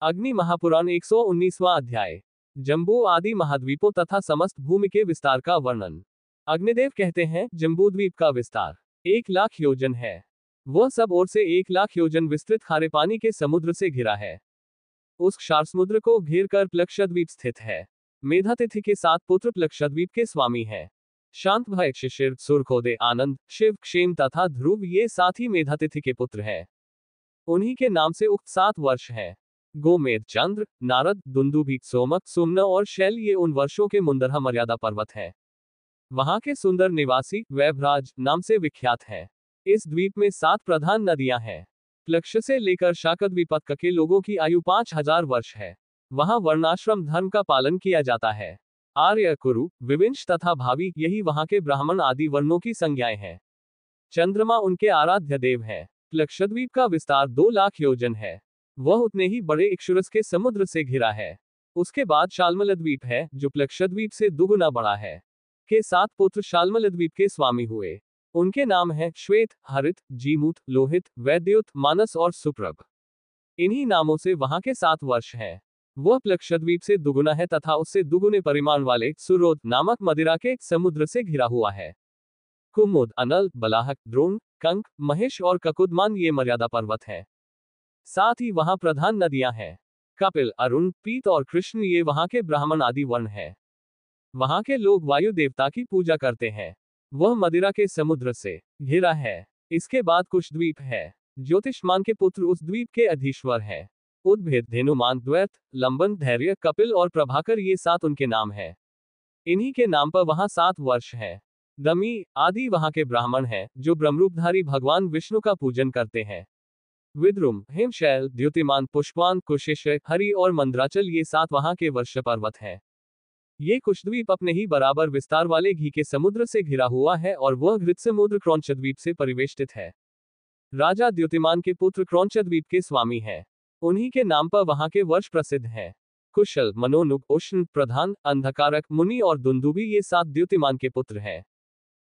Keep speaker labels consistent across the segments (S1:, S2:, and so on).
S1: अग्नि महापुराण 119वां अध्याय। जम्बू आदि महाद्वीपों तथा समस्त भूमि के विस्तार का वर्णन। अग्निदेव कहते हैं, जम्बूद्वीप का विस्तार 1,00,000 योजन है। वह सब ओर से 1,00,000 योजन विस्तृत खारे पानी के समुद्र से घिरा है। उस क्षार समुद्र को घेर कर प्लक्षद्वीप स्थित है। मेधातिथि के 7 पुत्र प्लक्षद्वीप के स्वामी हैं। शांत, भय, शिशिर, सुरखोदय, आनंद, शिव, क्षेम तथा ध्रुव ये 7 ही मेधातिथि के पुत्र हैं। उन्हीं के नाम से उक्त 7 वर्ष हैं। गोमेद, चंद्र, नारद, दुंदुभि, सोमक, सुम्न और शैल ये उन वर्षों के मुंदरहा मर्यादा पर्वत हैं। वहां के सुंदर निवासी वैभराज नाम से विख्यात हैं। इस द्वीप में 7 प्रधान नदियां हैं। प्लक्ष से लेकर शाकद्वीप तक के लोगों की आयु 5,000 वर्ष है। वहां वर्णाश्रम धर्म का पालन किया जाता है। आर्य, कुरु, विविंश तथा भावी यही वहां के ब्राह्मण आदि वर्णों की संज्ञाएं हैं। चंद्रमा उनके आराध्य देव हैं। प्लक्षद्वीप का विस्तार 2,00,000 योजन है। वह उतने ही बड़े इक्षुरस के समुद्र से घिरा है। उसके बाद शाल्मलद्वीप है, जो प्लक्षद्वीप से दुगुना बड़ा है। के 7 पुत्र शाल्मलद्वीप के स्वामी हुए। उनके नाम हैं श्वेत, हरित, जीमूत, लोहित, वैद्युत, मानस और सुप्रभ। इन्हीं नामों से वहां के 7 वर्ष हैं। वह प्लक्षद्वीप से दुगुना है तथा उससे दुगुने परिमाण वाले सुरोध नामक मदिरा के एक समुद्र से घिरा हुआ है। कुमुद, अनल, बलाहक, द्रोण, कंक, महेश और ककुदमान ये मर्यादा पर्वत हैं। साथ ही वहां प्रधान नदियां हैं। कपिल, अरुण, पीत और कृष्ण ये वहां के ब्राह्मण आदि वर्ण हैं। वहां के लोग वायु देवता की पूजा करते हैं। वह मदिरा के समुद्र से घिरा है। इसके बाद कुश द्वीप है। ज्योतिष्मान के पुत्र उस द्वीप के अधीश्वर हैं। उद्भिद, धेनुमान, द्वैत, लंबन, धैर्य, कपिल और प्रभाकर ये 7 उनके नाम हैं। इन्हीं के नाम पर वहां 7 वर्ष हैं। दमी आदि वहां के ब्राह्मण हैं, जो ब्रह्मरूपधारी भगवान विष्णु का पूजन करते हैं। विद्रुम, हिमशैल, द्युतिमान, पुष्पवान, कुशेश्वर, हरि और मंद्राचल ये 7 वहां के वर्ष पर्वत हैं। ये कुशद्वीप अपने ही बराबर विस्तार वाले घी के समुद्र से घिरा हुआ है और वह घृत समुद्र क्रौंचद्वीप से परिवेष्टित है। राजा द्युतिमान के पुत्र क्रौंचद्वीप के स्वामी हैं। उन्हीं के नाम पर वहां के वर्ष प्रसिद्ध हैं। कुशल, मनोनुग, उष्ण, प्रधान, अंधकारक, मुनि और दुंदुभि ये 7 द्युतिमान के पुत्र हैं।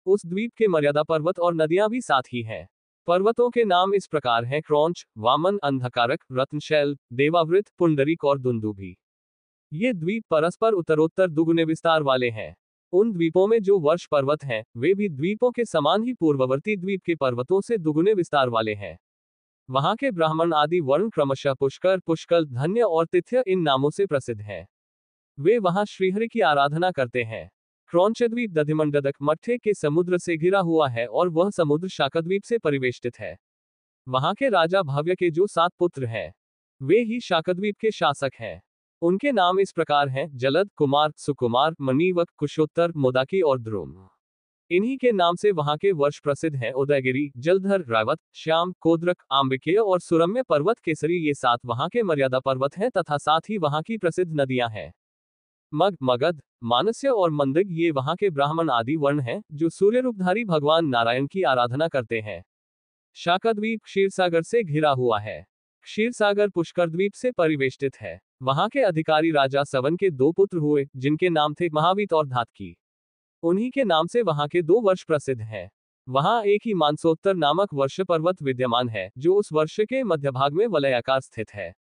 S1: उस द्वीप के मर्यादा पर्वत और नदियां भी 7 ही हैं। पर्वतों के नाम इस प्रकार हैं: क्रौंच, वामन, अंधकारक, रत्नशैल, देवावृत, पुंडरीक और दुंदुभि। ये द्वीप परस्पर उत्तरोत्तर दुगुने विस्तार वाले हैं। उन द्वीपों में जो वर्ष पर्वत हैं, वे भी द्वीपों के समान ही पूर्ववर्ती द्वीप के पर्वतों से दुगुने विस्तार वाले हैं। वहां के ब्राह्मण आदि वर्ण क्रमशः पुष्कर, पुष्कल, धन्य और तिथ्य इन नामों से प्रसिद्ध हैं। वे वहां श्रीहरि की आराधना करते हैं। क्रौंचद्वीप दधिमंडदक मट्ठे के समुद्र से घिरा हुआ है और वह समुद्र शाकद्वीप से परिवेष्टित है। वहां के राजा भव्य के जो 7 पुत्र हैं, वे ही शाकद्वीप के शासक हैं। उनके नाम इस प्रकार हैं: जलद, कुमार, सुकुमार, मणिवक, कुशोत्तर, मोदाकी और ध्रुम। इन्हीं के नाम से वहां के वर्ष प्रसिद्ध हैं: उदयगिरी, जलधर, रावत, श्याम, कोद्रक, आंबिकेय और सुरम्य पर्वत केसरी ये 7 वहां के मर्यादा पर्वत हैं तथा साथ ही वहां की प्रसिद्ध नदियां हैं। मग, मगध, मानस्य और मंदिग ये वहां के ब्राह्मण आदि वर्ण हैं, जो सूर्य रूपधारी भगवान नारायण की आराधना करते हैं। शाकद्वीप क्षीरसागर से घिरा हुआ है। क्षीरसागर पुष्कर द्वीप से परिवेष्टित है। वहां के अधिकारी राजा सवन के 2 पुत्र हुए, जिनके नाम थे महावीत और धातकी। उन्हीं के नाम से वहां के 2 वर्ष प्रसिद्ध हैं। वहां एक ही मानसोत्तर नामक वर्ष पर्वत विद्यमान है, जो उस वर्ष के मध्यभाग में वलयाकार स्थित है।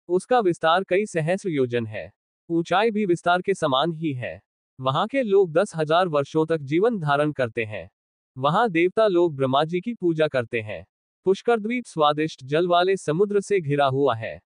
S1: उसका विस्तार कई सहस्र योजन है। ऊंचाई भी विस्तार के समान ही है। वहां के लोग 10,000 वर्षों तक जीवन धारण करते हैं। वहां देवता लोग ब्रह्मा जी की पूजा करते हैं। पुष्कर द्वीप स्वादिष्ट जल वाले समुद्र से घिरा हुआ है।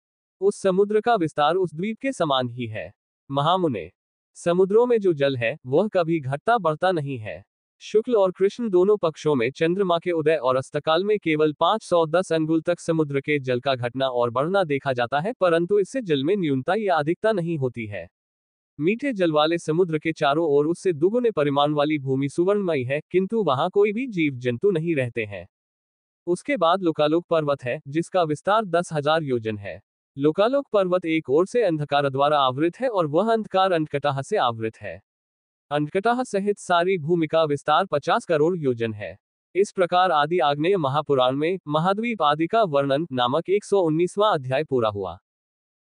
S1: उस समुद्र का विस्तार उस द्वीप के समान ही है। महामुने, समुद्रों में जो जल है, वह कभी घटता बढ़ता नहीं है। शुक्ल और कृष्ण दोनों पक्षों में चंद्रमा के उदय और अस्तकाल में केवल 510 अंगुल तक समुद्र के जल का घटना और बढ़ना देखा जाता है, परंतु इससे जल में न्यूनता या अधिकता नहीं होती है। मीठे जल वाले समुद्र के चारों ओर उससे दुगुने परिमाण वाली भूमि सुवर्णमयी है, किंतु वहां कोई भी जीव जंतु नहीं रहते हैं। उसके बाद लोकालोक पर्वत है, जिसका विस्तार 10,000 योजन है। लोकालोक पर्वत एक ओर से अंधकार द्वारा आवृत है और वह अंधकार अंधकटाह से आवृत है। अंधकटाह सहित सारी भूमि का विस्तार 50 करोड़ योजन है। इस प्रकार आदि आग्नेय महापुराण में महाद्वीप आदि का वर्णन नामक 119वां अध्याय पूरा हुआ।